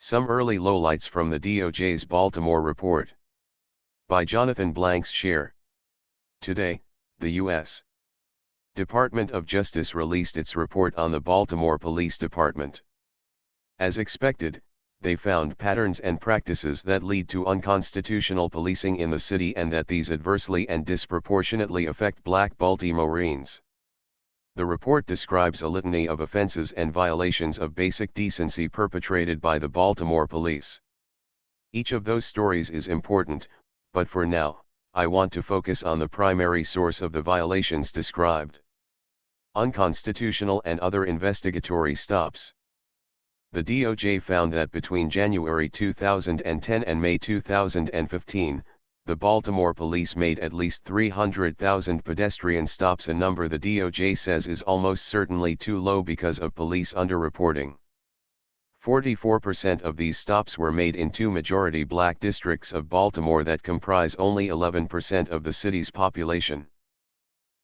Some early lowlights from the DOJ's Baltimore report. By Jonathan Blanks-Share. Today, the U.S. Department of Justice released its report on the Baltimore Police Department. As expected, they found patterns and practices that lead to unconstitutional policing in the city and that these adversely and disproportionately affect Black Baltimoreans. The report describes a litany of offenses and violations of basic decency perpetrated by the Baltimore police. Each of those stories is important, but for now, I want to focus on the primary source of the violations described: unconstitutional and other investigatory stops. The DOJ found that between January 2010 and May 2015, the Baltimore police made at least 300,000 pedestrian stops, a number the DOJ says is almost certainly too low because of police underreporting. 44% of these stops were made in two majority black districts of Baltimore that comprise only 11% of the city's population.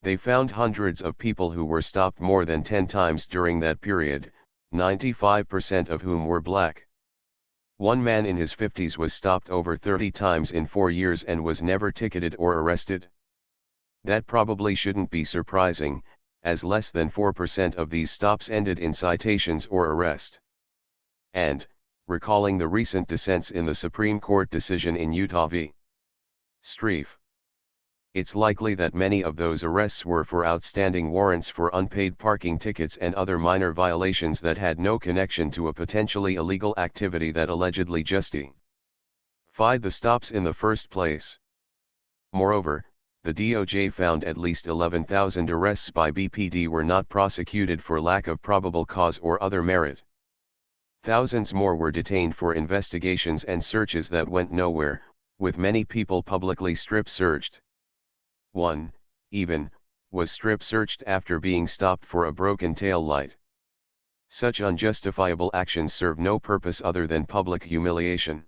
They found hundreds of people who were stopped more than 10 times during that period, 95% of whom were black. One man in his 50s was stopped over 30 times in 4 years and was never ticketed or arrested. That probably shouldn't be surprising, as less than 4% of these stops ended in citations or arrest. And, recalling the recent dissents in the Supreme Court decision in Utah v. Strieff, it's likely that many of those arrests were for outstanding warrants for unpaid parking tickets and other minor violations that had no connection to a potentially illegal activity that allegedly justified the stops in the first place. Moreover, the DOJ found at least 11,000 arrests by BPD were not prosecuted for lack of probable cause or other merit. Thousands more were detained for investigations and searches that went nowhere, with many people publicly strip-searched. One, even, was strip-searched after being stopped for a broken tail light. Such unjustifiable actions serve no purpose other than public humiliation.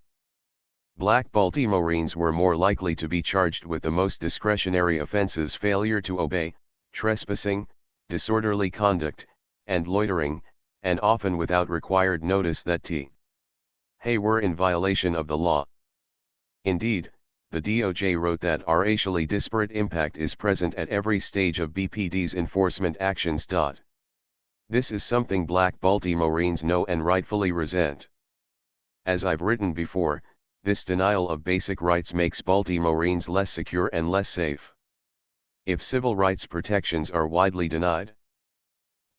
Black Baltimoreans were more likely to be charged with the most discretionary offenses: failure to obey, trespassing, disorderly conduct, and loitering, and often without required notice that they were in violation of the law. Indeed, the DOJ wrote that our racially disparate impact is present at every stage of BPD's enforcement actions. This is something Black Baltimoreans know and rightfully resent. As I've written before, this denial of basic rights makes Baltimoreans less secure and less safe. If civil rights protections are widely denied,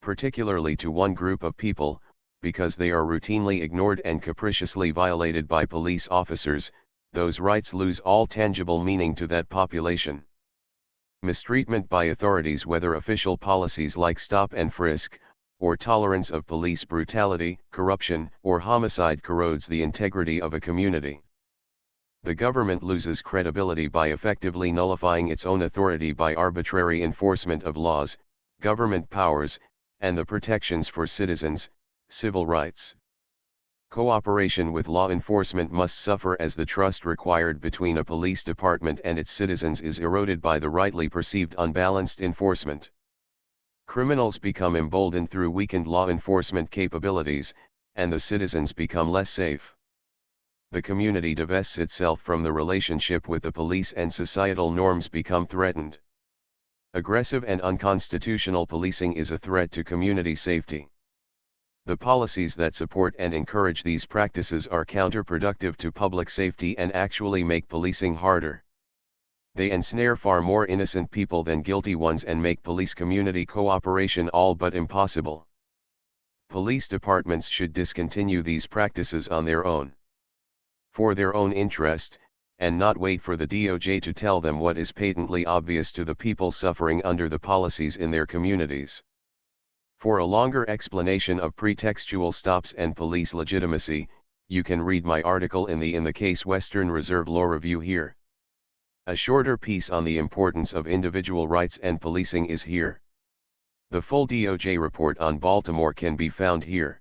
particularly to one group of people, because they are routinely ignored and capriciously violated by police officers, those rights lose all tangible meaning to that population. Mistreatment by authorities, whether official policies like stop and frisk, or tolerance of police brutality, corruption, or homicide, corrodes the integrity of a community. The government loses credibility by effectively nullifying its own authority by arbitrary enforcement of laws, government powers, and the protections for citizens, civil rights. Cooperation with law enforcement must suffer as the trust required between a police department and its citizens is eroded by the rightly perceived unbalanced enforcement. Criminals become emboldened through weakened law enforcement capabilities, and the citizens become less safe. The community divests itself from the relationship with the police and societal norms become threatened. Aggressive and unconstitutional policing is a threat to community safety. The policies that support and encourage these practices are counterproductive to public safety and actually make policing harder. They ensnare far more innocent people than guilty ones and make police-community cooperation all but impossible. Police departments should discontinue these practices on their own, for their own interest, and not wait for the DOJ to tell them what is patently obvious to the people suffering under the policies in their communities. For a longer explanation of pretextual stops and police legitimacy, you can read my article in the case Western Reserve Law Review here. A shorter piece on the importance of individual rights and policing is here. The full DOJ report on Baltimore can be found here.